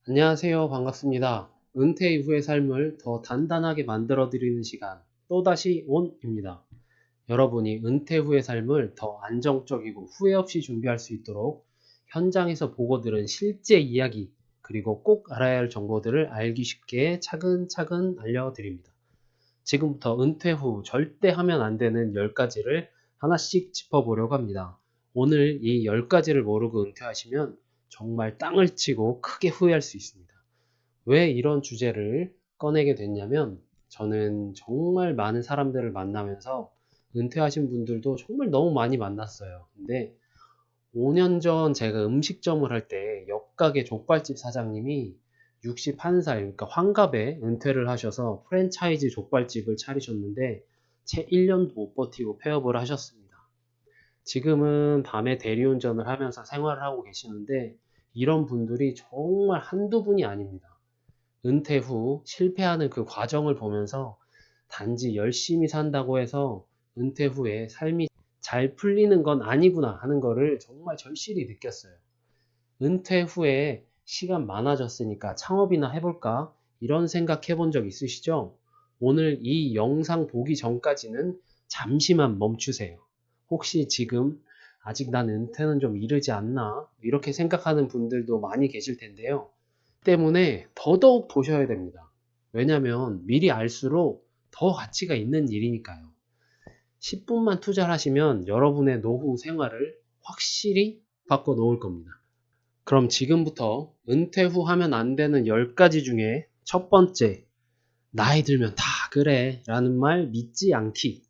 안녕하세요. 반갑습니다. 은퇴 이후의 삶을 더 단단하게 만들어드리는 시간, 또다시 온입니다. 여러분이 은퇴 후의 삶을 더 안정적이고 후회 없이 준비할 수 있도록 현장에서 보고 들은 실제 이야기, 그리고 꼭 알아야 할 정보들을 알기 쉽게 차근차근 알려드립니다. 지금부터 은퇴 후 절대 하면 안 되는 10가지를 하나씩 짚어보려고 합니다. 오늘 이 10가지를 모르고 은퇴하시면 정말 땅을 치고 크게 후회할 수 있습니다. 왜 이런 주제를 꺼내게 됐냐면, 저는 정말 많은 사람들을 만나면서 은퇴하신 분들도 정말 너무 많이 만났어요. 근데 5년 전 제가 음식점을 할 때 옆가게 족발집 사장님이 61살, 그러니까 환갑에 은퇴를 하셔서 프랜차이즈 족발집을 차리셨는데 채 1년도 못 버티고 폐업을 하셨습니다. 지금은 밤에 대리운전을 하면서 생활을 하고 계시는데, 이런 분들이 정말 한두 분이 아닙니다. 은퇴 후 실패하는 그 과정을 보면서 단지 열심히 산다고 해서 은퇴 후에 삶이 잘 풀리는 건 아니구나 하는 거를 정말 절실히 느꼈어요. 은퇴 후에 시간 많아졌으니까 창업이나 해볼까? 이런 생각 해본 적 있으시죠? 오늘 이 영상 보기 전까지는 잠시만 멈추세요. 혹시 지금 아직 난 은퇴는 좀 이르지 않나? 이렇게 생각하는 분들도 많이 계실 텐데요. 때문에 더더욱 보셔야 됩니다. 왜냐면 미리 알수록 더 가치가 있는 일이니까요. 10분만 투자를 하시면 여러분의 노후 생활을 확실히 바꿔 놓을 겁니다. 그럼 지금부터 은퇴 후 하면 안 되는 10가지 중에 첫 번째, 나이 들면 다 그래 라는 말 믿지 않기.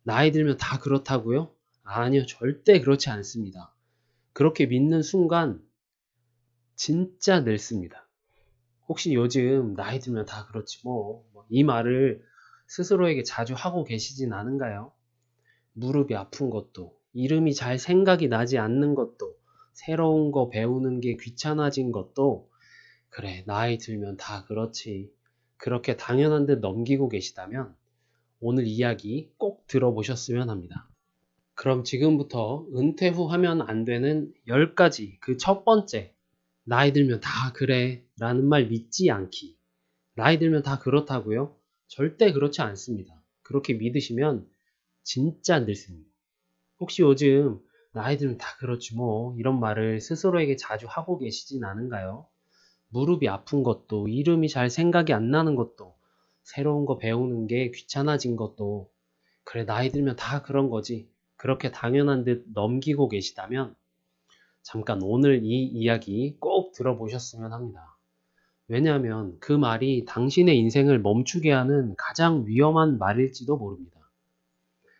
나이 들면 다 그렇다고요? 아니요, 절대 그렇지 않습니다. 그렇게 믿는 순간 진짜 늙습니다. 혹시 요즘 나이 들면 다 그렇지 이 말을 스스로에게 자주 하고 계시진 않은가요? 무릎이 아픈 것도, 이름이 잘 생각이 나지 않는 것도, 새로운 거 배우는 게 귀찮아진 것도, 그래, 나이 들면 다 그렇지. 그렇게 당연한 듯 넘기고 계시다면 오늘 이야기 꼭 들어보셨으면 합니다. 그럼 지금부터 은퇴 후 하면 안 되는 10가지, 그 첫 번째, 나이 들면 다 그래 라는 말 믿지 않기. 나이 들면 다 그렇다고요? 절대 그렇지 않습니다. 그렇게 믿으시면 진짜 늙습니다. 혹시 요즘 나이 들면 다 그렇지 이런 말을 스스로에게 자주 하고 계시진 않은가요? 무릎이 아픈 것도, 이름이 잘 생각이 안 나는 것도, 새로운 거 배우는 게 귀찮아진 것도, 그래, 나이 들면 다 그런 거지. 그렇게 당연한 듯 넘기고 계시다면 잠깐 오늘 이 이야기 꼭 들어보셨으면 합니다. 왜냐하면 그 말이 당신의 인생을 멈추게 하는 가장 위험한 말일지도 모릅니다.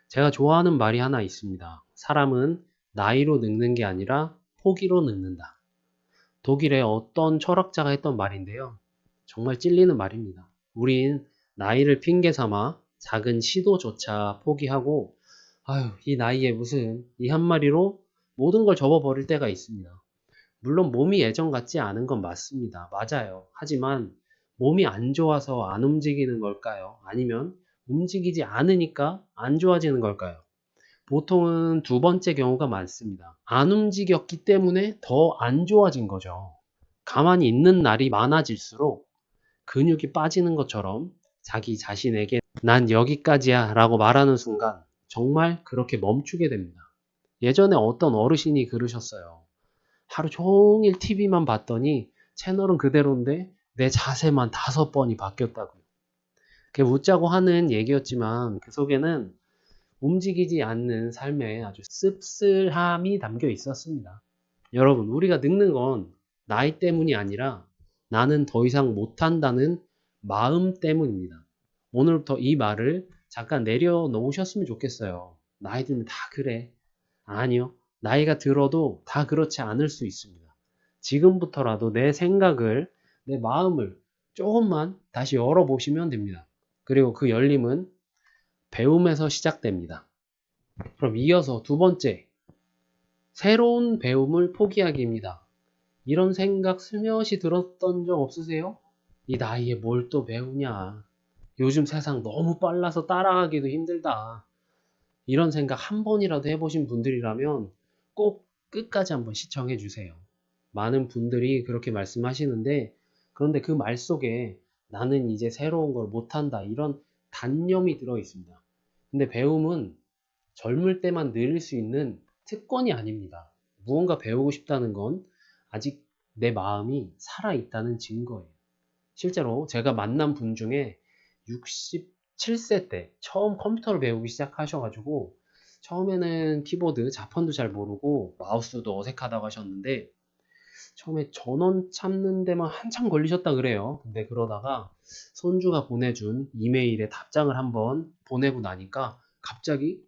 제가 좋아하는 말이 하나 있습니다. 사람은 나이로 늙는 게 아니라 포기로 늙는다. 독일의 어떤 철학자가 했던 말인데요. 정말 찔리는 말입니다. 우린 나이를 핑계 삼아 작은 시도조차 포기하고, 아유, 이 나이에 무슨, 이 한마디로 모든 걸 접어버릴 때가 있습니다. 물론 몸이 예전 같지 않은 건 맞습니다. 맞아요. 하지만 몸이 안 좋아서 안 움직이는 걸까요? 아니면 움직이지 않으니까 안 좋아지는 걸까요? 보통은 두 번째 경우가 많습니다. 안 움직였기 때문에 더 안 좋아진 거죠. 가만히 있는 날이 많아질수록 근육이 빠지는 것처럼 자기 자신에게 난 여기까지야 라고 말하는 순간 정말 그렇게 멈추게 됩니다. 예전에 어떤 어르신이 그러셨어요. 하루 종일 TV만 봤더니 채널은 그대로인데 내 자세만 5번이 바뀌었다고요. 그게 웃자고 하는 얘기였지만 그 속에는 움직이지 않는 삶에 아주 씁쓸함이 담겨 있었습니다. 여러분, 우리가 늙는 건 나이 때문이 아니라 나는 더 이상 못한다는 마음 때문입니다. 오늘부터 이 말을 잠깐 내려놓으셨으면 좋겠어요. 나이 들면 다 그래. 아니요. 나이가 들어도 다 그렇지 않을 수 있습니다. 지금부터라도 내 생각을, 내 마음을 조금만 다시 열어보시면 됩니다. 그리고 그 열림은 배움에서 시작됩니다. 그럼 이어서 두 번째, 새로운 배움을 포기하기입니다. 이런 생각 슬며시 들었던 적 없으세요? 이 나이에 뭘 또 배우냐. 요즘 세상 너무 빨라서 따라가기도 힘들다. 이런 생각 한 번이라도 해보신 분들이라면 꼭 끝까지 한번 시청해 주세요. 많은 분들이 그렇게 말씀하시는데, 그런데 그 말 속에 나는 이제 새로운 걸 못한다, 이런 단념이 들어 있습니다. 근데 배움은 젊을 때만 누릴 수 있는 특권이 아닙니다. 무언가 배우고 싶다는 건 아직 내 마음이 살아있다는 증거예요. 실제로 제가 만난 분 중에 67세 때 처음 컴퓨터를 배우기 시작하셔가지고, 처음에는 키보드, 자판도 잘 모르고 마우스도 어색하다고 하셨는데, 처음에 전원 찾는 데만 한참 걸리셨다 그래요. 근데 그러다가 손주가 보내준 이메일에 답장을 한번 보내고 나니까 갑자기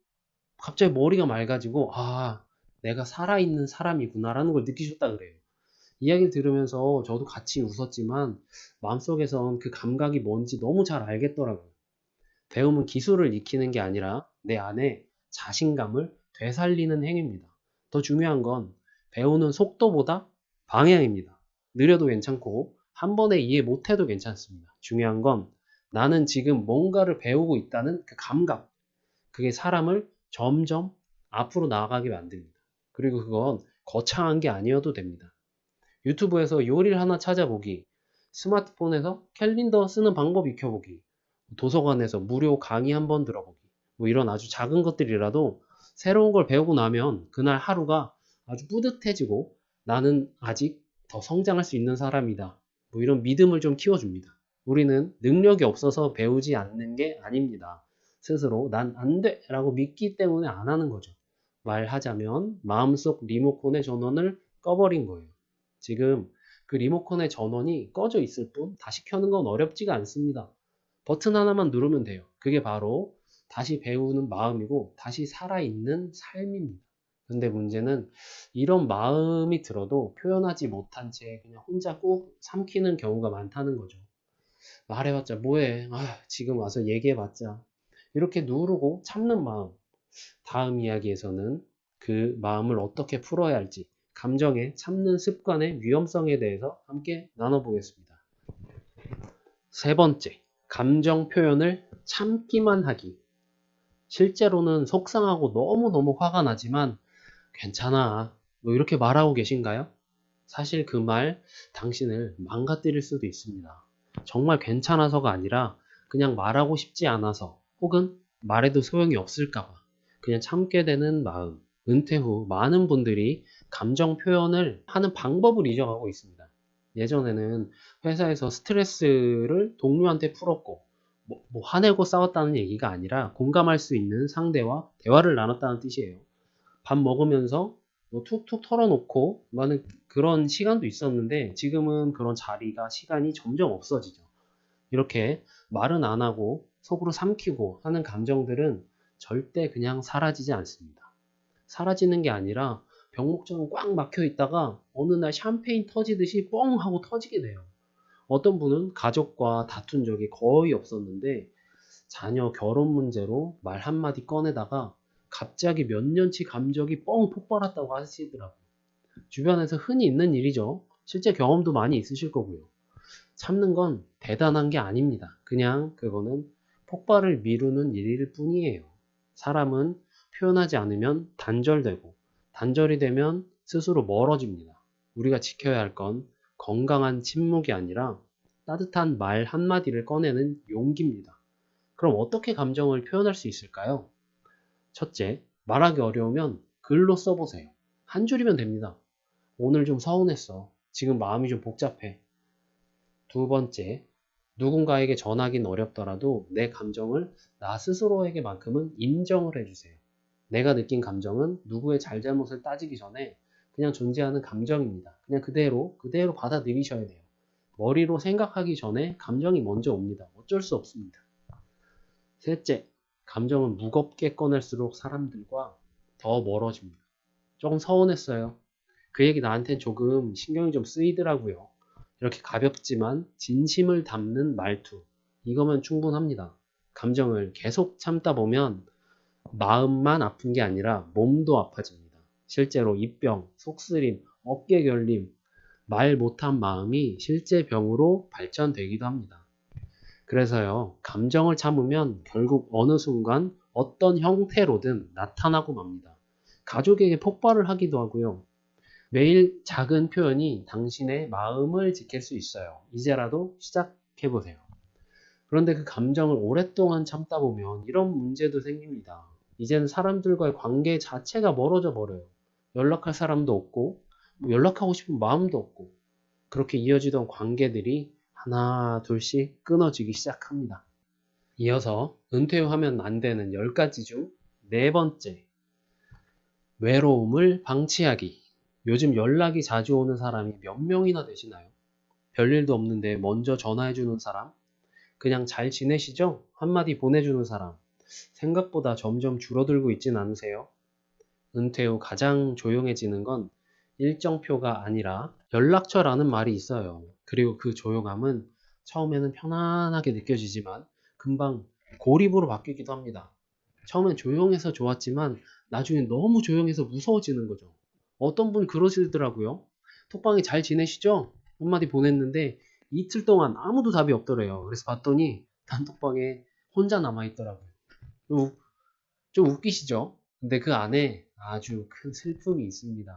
머리가 맑아지고, 아, 내가 살아있는 사람이구나라는 걸 느끼셨다 그래요. 이야기를 들으면서 저도 같이 웃었지만 마음속에선 그 감각이 뭔지 너무 잘 알겠더라고요. 배움은 기술을 익히는 게 아니라 내 안에 자신감을 되살리는 행위입니다. 더 중요한 건 배우는 속도보다 방향입니다. 느려도 괜찮고 한 번에 이해 못해도 괜찮습니다. 중요한 건 나는 지금 뭔가를 배우고 있다는 그 감각, 그게 사람을 점점 앞으로 나아가게 만듭니다. 그리고 그건 거창한 게 아니어도 됩니다. 유튜브에서 요리를 하나 찾아보기, 스마트폰에서 캘린더 쓰는 방법 익혀보기, 도서관에서 무료 강의 한번 들어보기, 뭐 이런 아주 작은 것들이라도 새로운 걸 배우고 나면 그날 하루가 아주 뿌듯해지고, 나는 아직 더 성장할 수 있는 사람이다, 뭐 이런 믿음을 좀 키워줍니다. 우리는 능력이 없어서 배우지 않는 게 아닙니다. 스스로 난 안 돼! 라고 믿기 때문에 안 하는 거죠. 말하자면 마음속 리모컨의 전원을 꺼버린 거예요. 지금 그 리모컨의 전원이 꺼져 있을 뿐 다시 켜는 건 어렵지가 않습니다. 버튼 하나만 누르면 돼요. 그게 바로 다시 배우는 마음이고 다시 살아있는 삶입니다. 근데 문제는 이런 마음이 들어도 표현하지 못한 채 그냥 혼자 꾹 삼키는 경우가 많다는 거죠. 말해봤자 뭐해. 아, 지금 와서 얘기해봤자. 이렇게 누르고 참는 마음. 다음 이야기에서는 그 마음을 어떻게 풀어야 할지, 감정의 참는 습관의 위험성에 대해서 함께 나눠보겠습니다. 세 번째, 감정 표현을 참기만 하기. 실제로는 속상하고 너무너무 화가 나지만 괜찮아, 뭐 이렇게 말하고 계신가요? 사실 그 말 당신을 망가뜨릴 수도 있습니다. 정말 괜찮아서가 아니라 그냥 말하고 싶지 않아서, 혹은 말해도 소용이 없을까봐 그냥 참게 되는 마음. 은퇴 후 많은 분들이 감정 표현을 하는 방법을 잊어가고 있습니다. 예전에는 회사에서 스트레스를 동료한테 풀었고, 뭐 화내고 싸웠다는 얘기가 아니라 공감할 수 있는 상대와 대화를 나눴다는 뜻이에요. 밥 먹으면서 뭐 툭툭 털어놓고 많은 그런 시간도 있었는데, 지금은 그런 자리가, 시간이 점점 없어지죠. 이렇게 말은 안 하고 속으로 삼키고 하는 감정들은 절대 그냥 사라지지 않습니다. 사라지는 게 아니라 병목처럼 꽉 막혀 있다가 어느 날 샴페인 터지듯이 뻥 하고 터지게 돼요. 어떤 분은 가족과 다툰 적이 거의 없었는데 자녀 결혼 문제로 말 한마디 꺼내다가 갑자기 몇 년치 감정이 뻥 폭발했다고 하시더라고요. 주변에서 흔히 있는 일이죠. 실제 경험도 많이 있으실 거고요. 참는 건 대단한 게 아닙니다. 그냥 그거는 폭발을 미루는 일일 뿐이에요. 사람은 표현하지 않으면 단절되고, 단절이 되면 스스로 멀어집니다. 우리가 지켜야 할 건 건강한 침묵이 아니라 따뜻한 말 한마디를 꺼내는 용기입니다. 그럼 어떻게 감정을 표현할 수 있을까요? 첫째, 말하기 어려우면 글로 써보세요. 한 줄이면 됩니다. 오늘 좀 서운했어. 지금 마음이 좀 복잡해. 두 번째, 누군가에게 전하긴 어렵더라도 내 감정을 나 스스로에게만큼은 인정을 해주세요. 내가 느낀 감정은 누구의 잘잘못을 따지기 전에 그냥 존재하는 감정입니다. 그냥 그대로 받아들이셔야 돼요. 머리로 생각하기 전에 감정이 먼저 옵니다. 어쩔 수 없습니다. 셋째, 감정은 무겁게 꺼낼수록 사람들과 더 멀어집니다. 조금 서운했어요. 그 얘기 나한텐 조금 신경이 좀 쓰이더라고요. 이렇게 가볍지만 진심을 담는 말투. 이거면 충분합니다. 감정을 계속 참다 보면 마음만 아픈 게 아니라 몸도 아파집니다. 실제로 입병, 속쓰림, 어깨 결림, 말 못한 마음이 실제 병으로 발전되기도 합니다. 그래서요, 감정을 참으면 결국 어느 순간 어떤 형태로든 나타나고 맙니다. 가족에게 폭발을 하기도 하고요. 매일 작은 표현이 당신의 마음을 지킬 수 있어요. 이제라도 시작해보세요. 그런데 그 감정을 오랫동안 참다 보면 이런 문제도 생깁니다. 이제는 사람들과의 관계 자체가 멀어져 버려요. 연락할 사람도 없고, 연락하고 싶은 마음도 없고, 그렇게 이어지던 관계들이 하나, 둘씩 끊어지기 시작합니다. 이어서 은퇴 후 하면 안 되는 10가지 중 네 번째, 외로움을 방치하기. 요즘 연락이 자주 오는 사람이 몇 명이나 되시나요? 별일도 없는데 먼저 전화해주는 사람, 그냥 잘 지내시죠? 한마디 보내주는 사람, 생각보다 점점 줄어들고 있진 않으세요? 은퇴 후 가장 조용해지는 건 일정표가 아니라 연락처라는 말이 있어요. 그리고 그 조용함은 처음에는 편안하게 느껴지지만 금방 고립으로 바뀌기도 합니다. 처음엔 조용해서 좋았지만 나중엔 너무 조용해서 무서워지는 거죠. 어떤 분 그러시더라고요. 톡방에 잘 지내시죠? 한마디 보냈는데 이틀 동안 아무도 답이 없더래요. 그래서 봤더니 단톡방에 혼자 남아있더라고요. 좀 웃기시죠? 근데 그 안에 아주 큰 슬픔이 있습니다.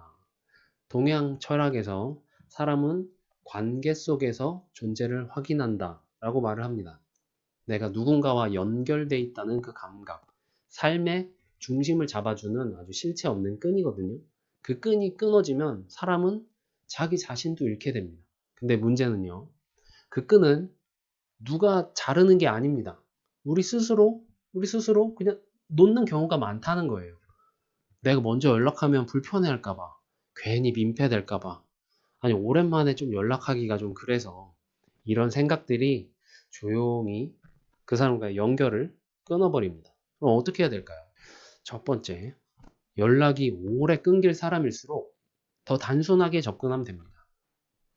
동양 철학에서 사람은 관계 속에서 존재를 확인한다 라고 말을 합니다. 내가 누군가와 연결돼 있다는 그 감각, 삶의 중심을 잡아주는 아주 실체 없는 끈이거든요. 그 끈이 끊어지면 사람은 자기 자신도 잃게 됩니다. 근데 문제는요, 그 끈은 누가 자르는 게 아닙니다. 우리 스스로 그냥 놓는 경우가 많다는 거예요. 내가 먼저 연락하면 불편해할까봐, 괜히 민폐될까봐, 아니, 오랜만에 좀 연락하기가 좀 그래서 이런 생각들이 조용히 그 사람과 연결을 끊어버립니다. 그럼 어떻게 해야 될까요? 첫 번째, 연락이 오래 끊길 사람일수록 더 단순하게 접근하면 됩니다.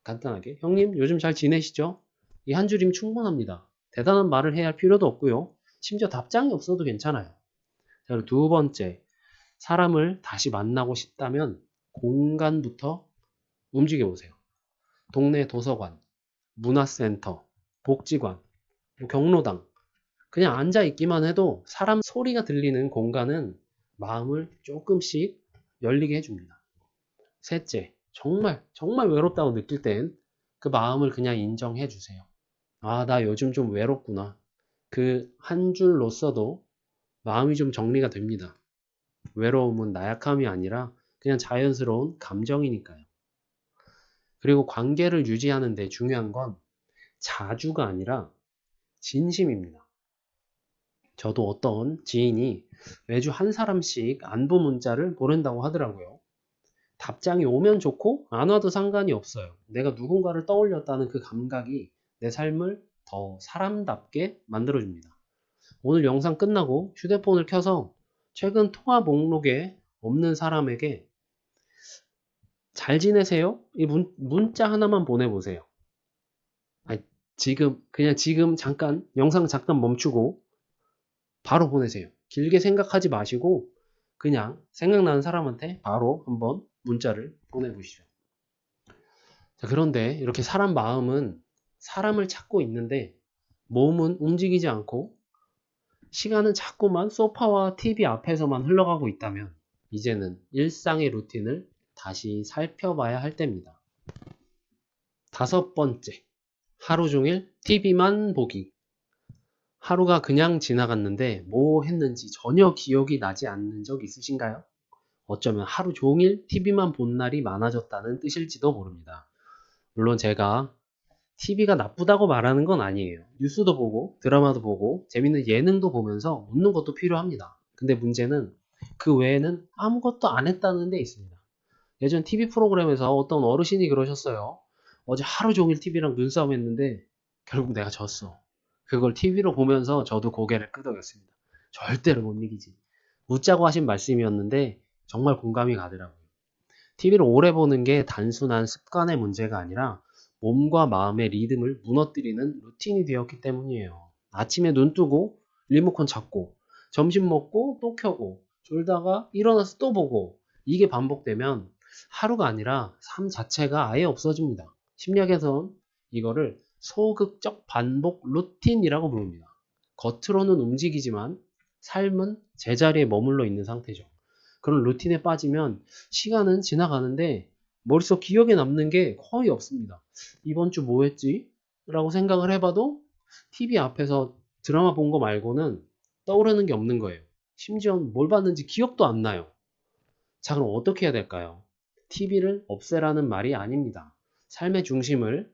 간단하게, 형님, 요즘 잘 지내시죠? 이 한 줄이면 충분합니다. 대단한 말을 해야 할 필요도 없고요. 심지어 답장이 없어도 괜찮아요. 자, 그리고 두 번째, 사람을 다시 만나고 싶다면 공간부터 움직여 보세요. 동네 도서관, 문화센터, 복지관, 경로당, 그냥 앉아 있기만 해도 사람 소리가 들리는 공간은 마음을 조금씩 열리게 해줍니다. 셋째, 정말 외롭다고 느낄 땐 그 마음을 그냥 인정해 주세요. 아, 나 요즘 좀 외롭구나. 그 한 줄로 써도 마음이 좀 정리가 됩니다. 외로움은 나약함이 아니라 그냥 자연스러운 감정이니까요. 그리고 관계를 유지하는 데 중요한 건 자주가 아니라 진심입니다. 저도 어떤 지인이 매주 한 사람씩 안부 문자를 보낸다고 하더라고요. 답장이 오면 좋고 안 와도 상관이 없어요. 내가 누군가를 떠올렸다는 그 감각이 내 삶을 더 사람답게 만들어줍니다. 오늘 영상 끝나고 휴대폰을 켜서 최근 통화 목록에 없는 사람에게 잘 지내세요? 이 문자 하나만 보내보세요. 아니, 지금 잠깐 영상 잠깐 멈추고 바로 보내세요. 길게 생각하지 마시고 그냥 생각나는 사람한테 바로 한번 문자를 보내보시죠. 자, 그런데 이렇게 사람 마음은 사람을 찾고 있는데 몸은 움직이지 않고 시간은 자꾸만 소파와 TV 앞에서만 흘러가고 있다면 이제는 일상의 루틴을 다시 살펴봐야 할 때입니다. 다섯 번째, 하루 종일 TV만 보기. 하루가 그냥 지나갔는데 뭐 했는지 전혀 기억이 나지 않는 적 있으신가요? 어쩌면 하루 종일 TV만 본 날이 많아졌다는 뜻일지도 모릅니다. 물론 제가 TV가 나쁘다고 말하는 건 아니에요. 뉴스도 보고 드라마도 보고 재밌는 예능도 보면서 웃는 것도 필요합니다. 근데 문제는 그 외에는 아무것도 안 했다는 데 있습니다. 예전 TV 프로그램에서 어떤 어르신이 그러셨어요. 어제 하루 종일 TV랑 눈싸움 했는데 결국 내가 졌어. 그걸 TV로 보면서 저도 고개를 끄덕였습니다. 절대로 못 이기지. 웃자고 하신 말씀이었는데 정말 공감이 가더라고요. TV를 오래 보는 게 단순한 습관의 문제가 아니라 몸과 마음의 리듬을 무너뜨리는 루틴이 되었기 때문이에요. 아침에 눈 뜨고 리모컨 잡고 점심 먹고 또 켜고 졸다가 일어나서 또 보고 이게 반복되면 하루가 아니라 삶 자체가 아예 없어집니다. 심리학에선 이거를 소극적 반복 루틴이라고 부릅니다. 겉으로는 움직이지만 삶은 제자리에 머물러 있는 상태죠. 그런 루틴에 빠지면 시간은 지나가는데 머릿속 기억에 남는 게 거의 없습니다. 이번 주 뭐 했지? 라고 생각을 해봐도 TV 앞에서 드라마 본 거 말고는 떠오르는 게 없는 거예요. 심지어 뭘 봤는지 기억도 안 나요. 자, 그럼 어떻게 해야 될까요? TV를 없애라는 말이 아닙니다. 삶의 중심을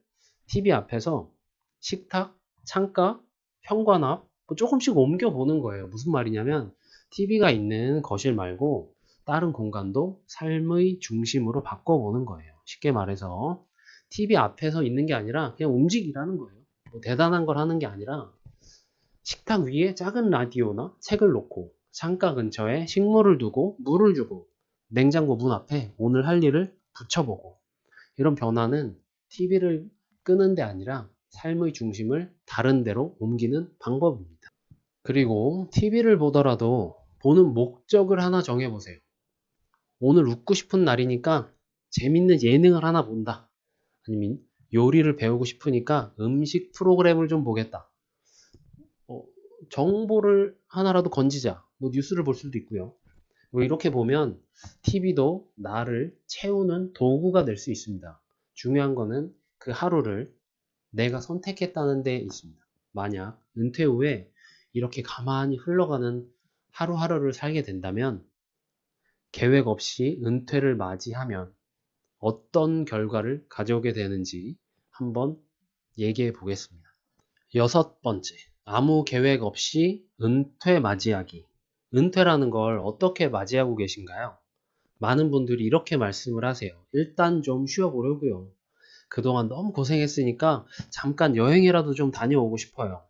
TV 앞에서 식탁, 창가, 현관앞 조금씩 옮겨보는 거예요. 무슨 말이냐면 TV가 있는 거실 말고 다른 공간도 삶의 중심으로 바꿔보는 거예요. 쉽게 말해서 TV 앞에서 있는 게 아니라 그냥 움직이라는 거예요. 뭐 대단한 걸 하는 게 아니라 식탁 위에 작은 라디오나 책을 놓고 창가 근처에 식물을 두고 물을 주고 냉장고 문 앞에 오늘 할 일을 붙여보고 이런 변화는 TV를 끄는 데 아니라 삶의 중심을 다른 데로 옮기는 방법입니다. 그리고 TV를 보더라도 보는 목적을 하나 정해보세요. 오늘 웃고 싶은 날이니까 재밌는 예능을 하나 본다. 아니면 요리를 배우고 싶으니까 음식 프로그램을 좀 보겠다. 어, 정보를 하나라도 건지자. 뭐 뉴스를 볼 수도 있고요. 뭐 이렇게 보면 TV도 나를 채우는 도구가 될 수 있습니다. 중요한 거는 그 하루를 내가 선택했다는 데 있습니다. 만약 은퇴 후에 이렇게 가만히 흘러가는 하루하루를 살게 된다면 계획 없이 은퇴를 맞이하면 어떤 결과를 가져오게 되는지 한번 얘기해 보겠습니다. 여섯 번째, 아무 계획 없이 은퇴 맞이하기. 은퇴라는 걸 어떻게 맞이하고 계신가요? 많은 분들이 이렇게 말씀을 하세요. 일단 좀 쉬어보려고요. 그동안 너무 고생했으니까 잠깐 여행이라도 좀 다녀오고 싶어요.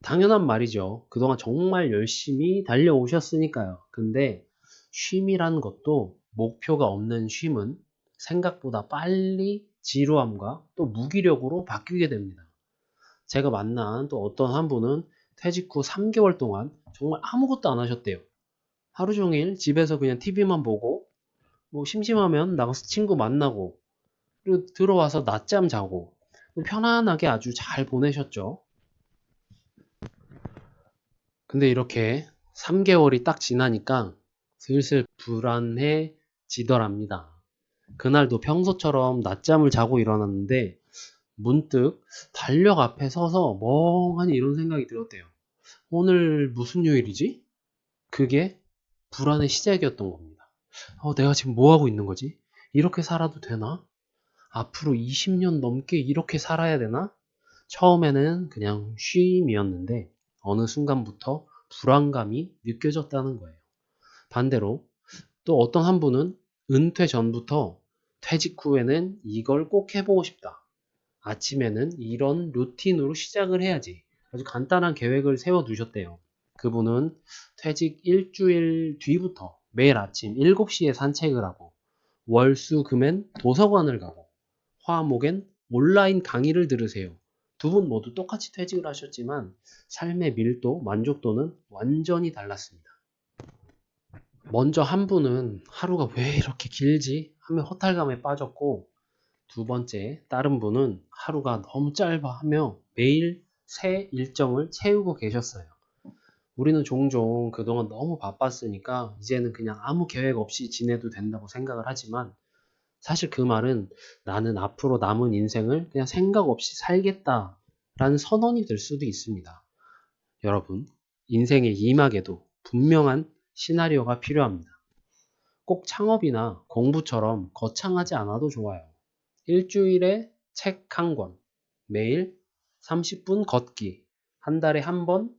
당연한 말이죠. 그동안 정말 열심히 달려오셨으니까요. 근데 쉼이라는 것도 목표가 없는 쉼은 생각보다 빨리 지루함과 또 무기력으로 바뀌게 됩니다. 제가 만난 또 어떤 한 분은 퇴직 후 3개월 동안 정말 아무것도 안 하셨대요. 하루 종일 집에서 그냥 TV만 보고 뭐 심심하면 나가서 친구 만나고 그리고 들어와서 낮잠 자고 편안하게 아주 잘 보내셨죠. 근데 이렇게 3개월이 딱 지나니까 슬슬 불안해지더랍니다. 그날도 평소처럼 낮잠을 자고 일어났는데 문득 달력 앞에 서서 멍하니 이런 생각이 들었대요. 오늘 무슨 요일이지? 그게 불안의 시작이었던 겁니다. 내가 지금 뭐 하고 있는 거지? 이렇게 살아도 되나? 앞으로 20년 넘게 이렇게 살아야 되나? 처음에는 그냥 쉼이었는데 어느 순간부터 불안감이 느껴졌다는 거예요. 반대로 또 어떤 한 분은 은퇴 전부터 퇴직 후에는 이걸 꼭 해보고 싶다. 아침에는 이런 루틴으로 시작을 해야지. 아주 간단한 계획을 세워두셨대요. 그분은 퇴직 일주일 뒤부터 매일 아침 7시에 산책을 하고 월수금엔 도서관을 가고 화목엔 온라인 강의를 들으세요. 두 분 모두 똑같이 퇴직을 하셨지만 삶의 밀도, 만족도는 완전히 달랐습니다. 먼저 한 분은 하루가 왜 이렇게 길지? 하며 허탈감에 빠졌고 두 번째, 다른 분은 하루가 너무 짧아 하며 매일 새 일정을 채우고 계셨어요. 우리는 종종 그동안 너무 바빴으니까 이제는 그냥 아무 계획 없이 지내도 된다고 생각을 하지만 사실 그 말은 나는 앞으로 남은 인생을 그냥 생각 없이 살겠다라는 선언이 될 수도 있습니다. 여러분, 인생의 이막에도 분명한 시나리오가 필요합니다. 꼭 창업이나 공부처럼 거창하지 않아도 좋아요. 일주일에 책 한 권, 매일 30분 걷기, 한 달에 한 번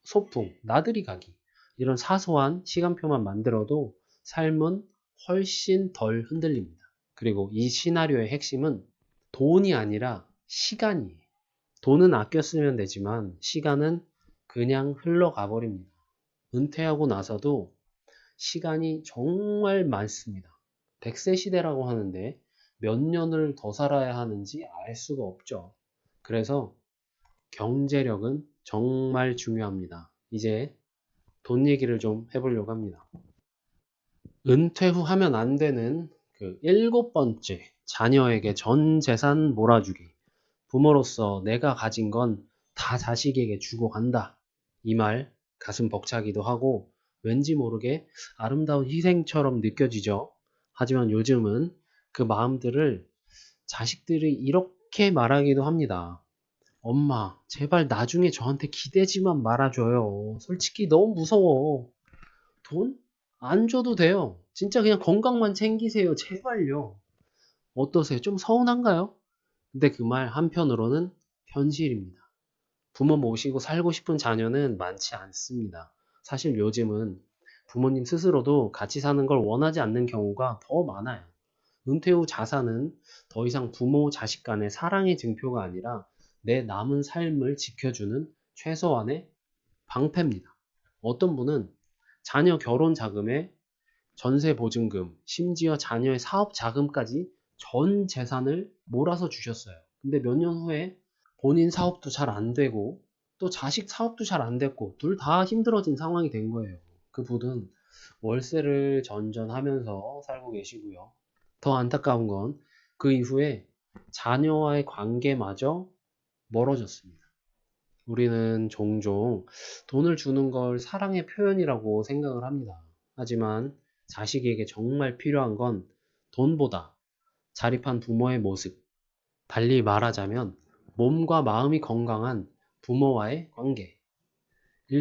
소풍, 나들이 가기. 이런 사소한 시간표만 만들어도 삶은 훨씬 덜 흔들립니다. 그리고 이 시나리오의 핵심은 돈이 아니라 시간이에요. 돈은 아껴 쓰면 되지만 시간은 그냥 흘러가 버립니다. 은퇴하고 나서도 시간이 정말 많습니다. 100세 시대라고 하는데 몇 년을 더 살아야 하는지 알 수가 없죠. 그래서 경제력은 정말 중요합니다. 이제 돈 얘기를 좀 해보려고 합니다. 은퇴 후 하면 안 되는 그 7번째, 자녀에게 전 재산 몰아주기. 부모로서 내가 가진 건 다 자식에게 주고 간다. 이 말 가슴 벅차기도 하고 왠지 모르게 아름다운 희생처럼 느껴지죠. 하지만 요즘은 그 마음들을 자식들이 이렇게 말하기도 합니다. 엄마, 제발 나중에 저한테 기대지만 말아줘요. 솔직히 너무 무서워. 돈? 안 줘도 돼요. 진짜 그냥 건강만 챙기세요. 제발요. 어떠세요? 좀 서운한가요? 근데 그 말 한편으로는 현실입니다. 부모 모시고 살고 싶은 자녀는 많지 않습니다. 사실 요즘은 부모님 스스로도 같이 사는 걸 원하지 않는 경우가 더 많아요. 은퇴 후 자산은 더 이상 부모 자식 간의 사랑의 증표가 아니라 내 남은 삶을 지켜주는 최소한의 방패입니다. 어떤 분은 자녀 결혼 자금에 전세 보증금, 심지어 자녀의 사업 자금까지 전 재산을 몰아서 주셨어요. 근데 몇 년 후에 본인 사업도 잘 안 되고 또 자식 사업도 잘 안 됐고 둘 다 힘들어진 상황이 된 거예요. 그 분은 월세를 전전하면서 살고 계시고요. 더 안타까운 건 그 이후에 자녀와의 관계마저 멀어졌습니다. 우리는 종종 돈을 주는 걸 사랑의 표현이라고 생각을 합니다. 하지만 자식에게 정말 필요한 건 돈보다 자립한 부모의 모습, 달리 말하자면 몸과 마음이 건강한 부모와의 관계일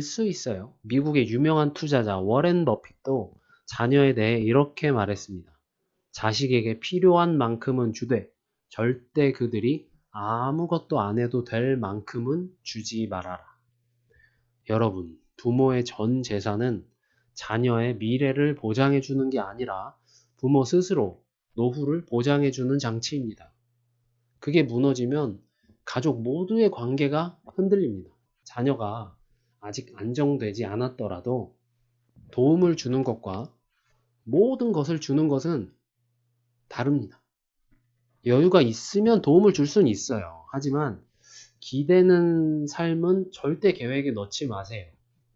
수 있어요. 미국의 유명한 투자자 워렌 버핏도 자녀에 대해 이렇게 말했습니다. 자식에게 필요한 만큼은 주되 절대 그들이 아무것도 안 해도 될 만큼은 주지 말아라. 여러분, 부모의 전 재산은 자녀의 미래를 보장해 주는 게 아니라 부모 스스로 노후를 보장해 주는 장치입니다. 그게 무너지면 가족 모두의 관계가 흔들립니다. 자녀가 아직 안정되지 않았더라도 도움을 주는 것과 모든 것을 주는 것은 다릅니다. 여유가 있으면 도움을 줄 수는 있어요. 하지만 기대는 삶은 절대 계획에 넣지 마세요.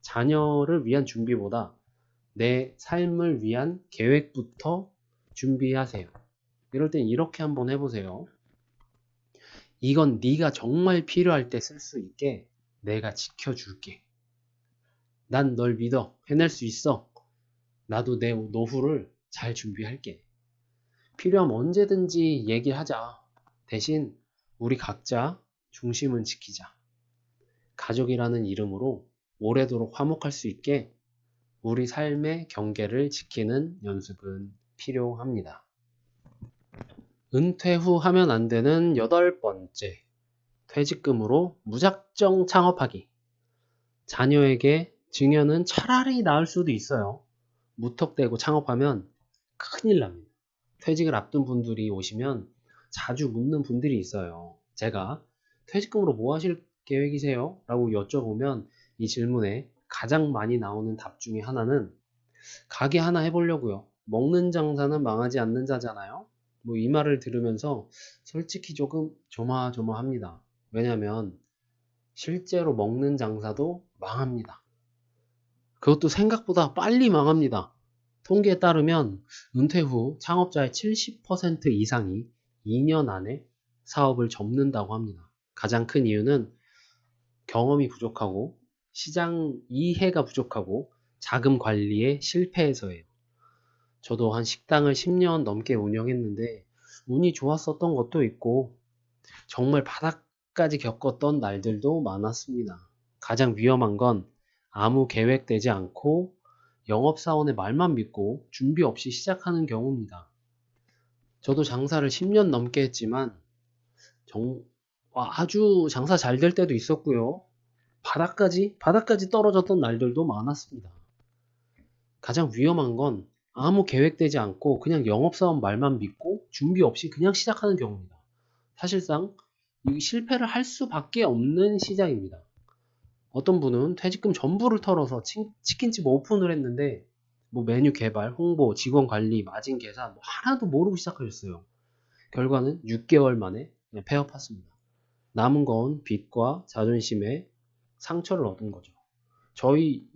자녀를 위한 준비보다 내 삶을 위한 계획부터 준비하세요. 이럴 땐 이렇게 한번 해보세요. 이건 네가 정말 필요할 때 쓸 수 있게 내가 지켜줄게. 난 널 믿어. 해낼 수 있어. 나도 내 노후를 잘 준비할게. 필요하면 언제든지 얘기하자. 대신 우리 각자 중심은 지키자. 가족이라는 이름으로 오래도록 화목할 수 있게 우리 삶의 경계를 지키는 연습은 필요합니다. 은퇴 후 하면 안 되는 8번째, 퇴직금으로 무작정 창업하기. 자녀에게 증여는 차라리 나을 수도 있어요. 무턱대고 창업하면 큰일 납니다. 퇴직을 앞둔 분들이 오시면 자주 묻는 분들이 있어요. 제가 퇴직금으로 뭐 하실 계획이세요? 라고 여쭤보면 이 질문에 가장 많이 나오는 답 중에 하나는 가게 하나 해보려고요. 먹는 장사는 망하지 않는 자잖아요. 뭐 이 말을 들으면서 솔직히 조금 조마조마합니다. 왜냐면 실제로 먹는 장사도 망합니다. 그것도 생각보다 빨리 망합니다. 통계에 따르면 은퇴 후 창업자의 70% 이상이 2년 안에 사업을 접는다고 합니다. 가장 큰 이유는 경험이 부족하고 시장 이해가 부족하고 자금 관리에 실패해서예요. 저도 한 식당을 10년 넘게 운영했는데 운이 좋았었던 것도 있고 정말 바닥까지 겪었던 날들도 많았습니다. 가장 위험한 건 아무 계획되지 않고 영업사원의 말만 믿고 준비 없이 시작하는 경우입니다. 저도 장사를 10년 넘게 했지만 아주 장사 잘 될 때도 있었고요. 바닥까지 떨어졌던 날들도 많았습니다. 가장 위험한 건 아무 계획되지 않고 그냥 영업사원 말만 믿고 준비 없이 그냥 시작하는 경우입니다. 사실상 이 실패를 할 수밖에 없는 시장입니다. 어떤 분은 퇴직금 전부를 털어서 치킨집 오픈을 했는데 뭐 메뉴 개발, 홍보, 직원 관리, 마진 계산 뭐 하나도 모르고 시작하셨어요. 결과는 6개월 만에 그냥 폐업했습니다. 남은 건 빚과 자존심에 상처를 얻은 거죠. 저희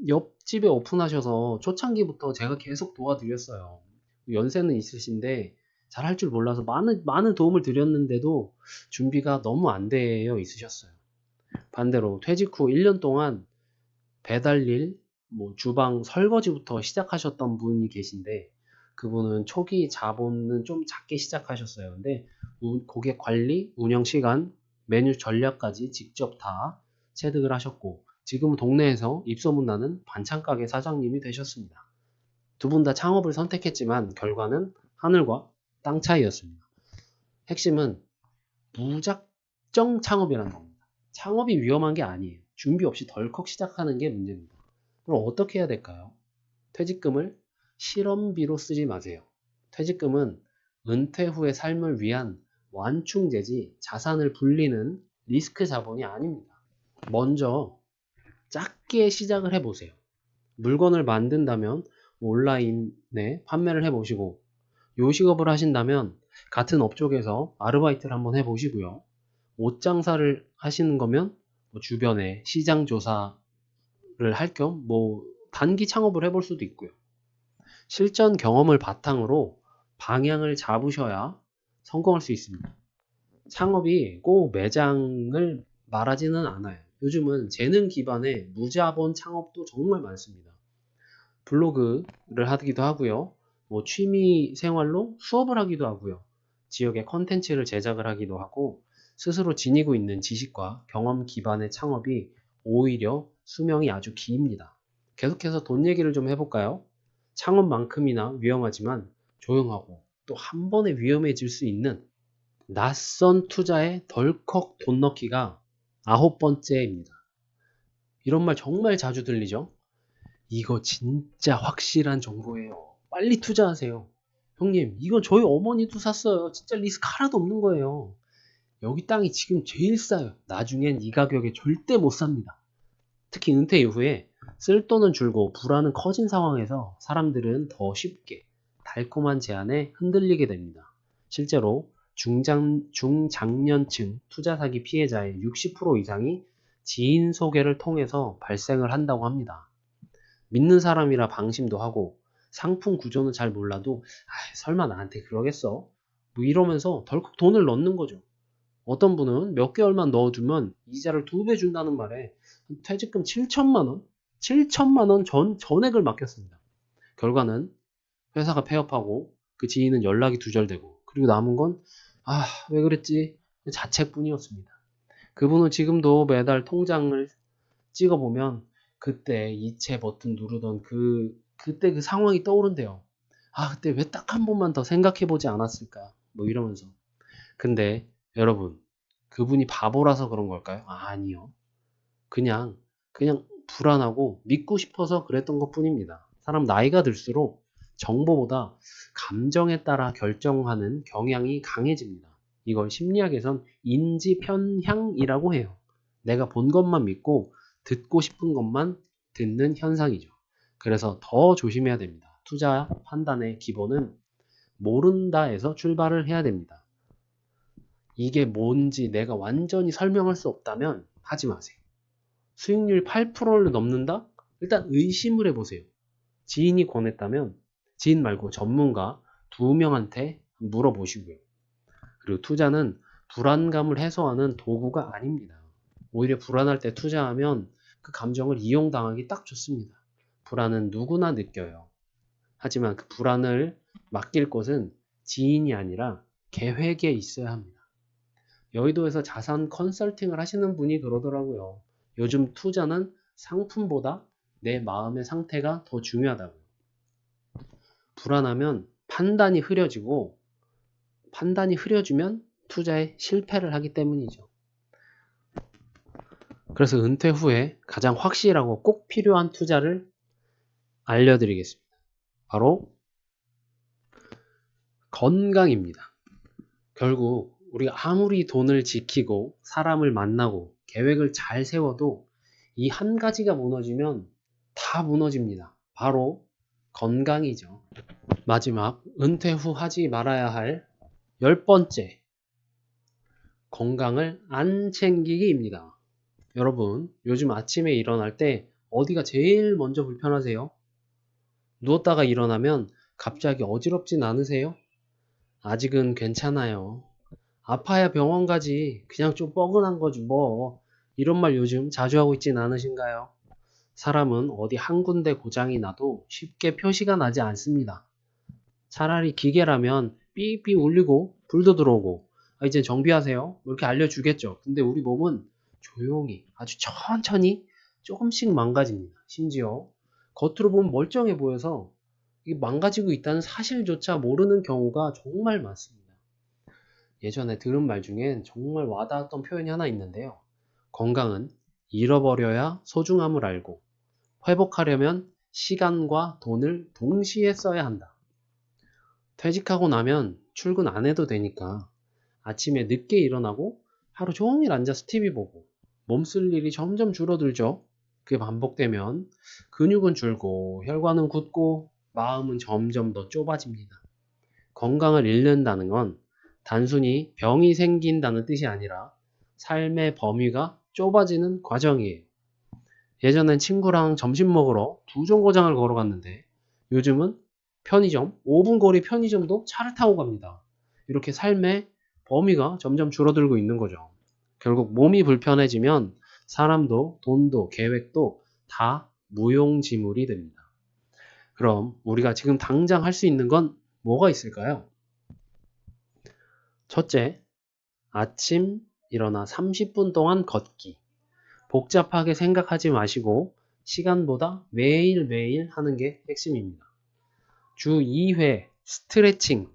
옆집에 오픈하셔서 초창기부터 제가 계속 도와드렸어요. 연세는 있으신데 잘 할 줄 몰라서 많은 도움을 드렸는데도 준비가 너무 안 되어 있으셨어요. 반대로 퇴직 후 1년 동안 배달일, 뭐 주방 설거지부터 시작하셨던 분이 계신데 그분은 초기 자본은 좀 작게 시작하셨어요. 근데 고객 관리, 운영 시간, 메뉴 전략까지 직접 다 체득을 하셨고 지금은 동네에서 입소문 나는 반찬 가게 사장님이 되셨습니다. 두 분 다 창업을 선택했지만 결과는 하늘과 땅 차이였습니다. 핵심은 무작정 창업이라는 겁니다. 창업이 위험한 게 아니에요. 준비 없이 덜컥 시작하는 게 문제입니다. 그럼 어떻게 해야 될까요? 퇴직금을 실업비로 쓰지 마세요. 퇴직금은 은퇴 후의 삶을 위한 완충제지 자산을 불리는 리스크 자본이 아닙니다. 먼저 작게 시작을 해보세요. 물건을 만든다면 온라인에 판매를 해보시고 요식업을 하신다면 같은 업종에서 아르바이트를 한번 해보시고요. 옷 장사를 하시는 거면 주변에 시장 조사를 할 겸 단기 창업을 해볼 수도 있고요. 실전 경험을 바탕으로 방향을 잡으셔야 성공할 수 있습니다. 창업이 꼭 매장을 말하지는 않아요. 요즘은 재능 기반의 무자본 창업도 정말 많습니다. 블로그를 하기도 하고요. 취미 생활로 수업을 하기도 하고요. 지역의 컨텐츠를 제작을 하기도 하고 스스로 지니고 있는 지식과 경험 기반의 창업이 오히려 수명이 아주 깁니다. 계속해서 돈 얘기를 좀 해볼까요? 창업만큼이나 위험하지만 조용하고 또 한 번에 위험해질 수 있는 낯선 투자에 덜컥 돈 넣기가 9번째입니다. 이런 말 정말 자주 들리죠? 이거 진짜 확실한 정보예요. 빨리 투자하세요. 형님, 이건 저희 어머니도 샀어요. 진짜 리스크 하나도 없는 거예요. 여기 땅이 지금 제일 싸요. 나중엔 이 가격에 절대 못 삽니다. 특히 은퇴 이후에 쓸 돈은 줄고 불안은 커진 상황에서 사람들은 더 쉽게 달콤한 제안에 흔들리게 됩니다. 실제로 중장년층 투자 사기 피해자의 60% 이상이 지인 소개를 통해서 발생을 한다고 합니다. 믿는 사람이라 방심도 하고 상품 구조는 잘 몰라도 설마 나한테 그러겠어? 이러면서 덜컥 돈을 넣는 거죠. 어떤 분은 몇 개월만 넣어두면 이자를 2배 준다는 말에 퇴직금 7천만 원? 7천만 원 전액을 맡겼습니다. 결과는 회사가 폐업하고 그 지인은 연락이 두절되고 그리고 남은 건 왜 그랬지? 자책뿐이었습니다. 그분은 지금도 매달 통장을 찍어보면 그때 이체 버튼 누르던 그때 그 상황이 떠오른대요. 그때 왜 딱 한 번만 더 생각해보지 않았을까? 이러면서. 근데 여러분, 그분이 바보라서 그런 걸까요? 아니요. 그냥 불안하고 믿고 싶어서 그랬던 것 뿐입니다. 사람 나이가 들수록 정보보다 감정에 따라 결정하는 경향이 강해집니다. 이걸 심리학에선 인지 편향이라고 해요. 내가 본 것만 믿고 듣고 싶은 것만 듣는 현상이죠. 그래서 더 조심해야 됩니다. 투자 판단의 기본은 모른다에서 출발을 해야 됩니다. 이게 뭔지 내가 완전히 설명할 수 없다면 하지 마세요. 수익률 8%를 넘는다? 일단 의심을 해보세요. 지인이 권했다면 지인 말고 전문가 2명한테 물어보시고요. 그리고 투자는 불안감을 해소하는 도구가 아닙니다. 오히려 불안할 때 투자하면 그 감정을 이용당하기 딱 좋습니다. 불안은 누구나 느껴요. 하지만 그 불안을 맡길 곳은 지인이 아니라 계획에 있어야 합니다. 여의도에서 자산 컨설팅을 하시는 분이 그러더라고요. 요즘 투자는 상품보다 내 마음의 상태가 더 중요하다고요. 불안하면 판단이 흐려지면 투자에 실패를 하기 때문이죠. 그래서 은퇴 후에 가장 확실하고 꼭 필요한 투자를 알려드리겠습니다. 바로 건강입니다. 결국 우리가 아무리 돈을 지키고 사람을 만나고 계획을 잘 세워도 이 한 가지가 무너지면 다 무너집니다. 바로 건강이죠. 마지막 은퇴 후 하지 말아야 할 10번째 건강을 안 챙기기입니다. 여러분 요즘 아침에 일어날 때 어디가 제일 먼저 불편하세요? 누웠다가 일어나면 갑자기 어지럽진 않으세요? 아직은 괜찮아요. 아파야 병원 가지. 그냥 좀 뻐근한 거지 뭐. 이런 말 요즘 자주 하고 있진 않으신가요? 사람은 어디 한 군데 고장이 나도 쉽게 표시가 나지 않습니다. 차라리 기계라면 삐삐 울리고 불도 들어오고 이제 정비하세요 이렇게 알려주겠죠. 근데 우리 몸은 조용히 아주 천천히 조금씩 망가집니다. 심지어 겉으로 보면 멀쩡해 보여서 이게 망가지고 있다는 사실조차 모르는 경우가 정말 많습니다. 예전에 들은 말 중엔 정말 와닿았던 표현이 하나 있는데요. 건강은 잃어버려야 소중함을 알고 회복하려면 시간과 돈을 동시에 써야 한다. 퇴직하고 나면 출근 안 해도 되니까 아침에 늦게 일어나고 하루 종일 앉아서 TV 보고 몸 쓸 일이 점점 줄어들죠. 그게 반복되면 근육은 줄고 혈관은 굳고 마음은 점점 더 좁아집니다. 건강을 잃는다는 건 단순히 병이 생긴다는 뜻이 아니라 삶의 범위가 좁아지는 과정이에요. 예전엔 친구랑 점심 먹으러 두 정거장을 걸어갔는데 요즘은 편의점, 5분 거리 편의점도 차를 타고 갑니다. 이렇게 삶의 범위가 점점 줄어들고 있는 거죠. 결국 몸이 불편해지면 사람도 돈도 계획도 다 무용지물이 됩니다. 그럼 우리가 지금 당장 할 수 있는 건 뭐가 있을까요? 첫째, 아침 일어나 30분 동안 걷기. 복잡하게 생각하지 마시고 시간보다 매일매일 하는 게 핵심입니다. 주 2회 스트레칭.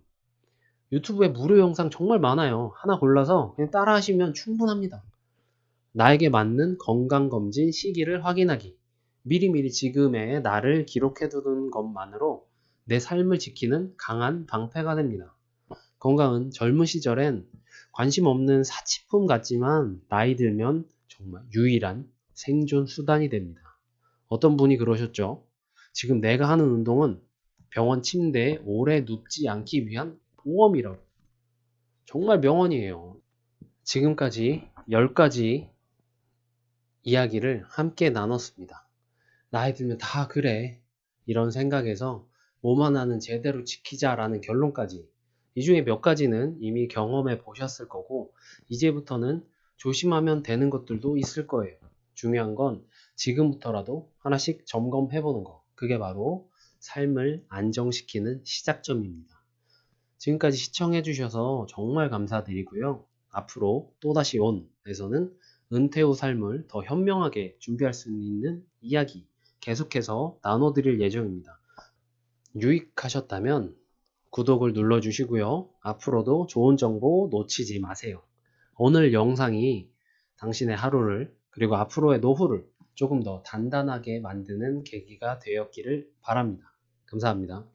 유튜브에 무료 영상 정말 많아요. 하나 골라서 그냥 따라 하시면 충분합니다. 나에게 맞는 건강검진 시기를 확인하기. 미리미리 지금의 나를 기록해두는 것만으로 내 삶을 지키는 강한 방패가 됩니다. 건강은 젊은 시절엔 관심 없는 사치품 같지만 나이 들면 정말 유일한 생존 수단이 됩니다. 어떤 분이 그러셨죠? 지금 내가 하는 운동은 병원 침대에 오래 눕지 않기 위한 보험이라고. 정말 명언이에요. 지금까지 10가지 이야기를 함께 나눴습니다. 나이 들면 다 그래. 이런 생각에서 몸 하나는 제대로 지키자라는 결론까지. 이 중에 몇 가지는 이미 경험해 보셨을 거고, 이제부터는 조심하면 되는 것들도 있을 거예요. 중요한 건 지금부터라도 하나씩 점검해 보는 거. 그게 바로 삶을 안정시키는 시작점입니다. 지금까지 시청해 주셔서 정말 감사드리고요. 앞으로 또다시 온에서는 은퇴 후 삶을 더 현명하게 준비할 수 있는 이야기 계속해서 나눠드릴 예정입니다. 유익하셨다면 구독을 눌러주시고요. 앞으로도 좋은 정보 놓치지 마세요. 오늘 영상이 당신의 하루를 그리고 앞으로의 노후를 조금 더 단단하게 만드는 계기가 되었기를 바랍니다. 감사합니다.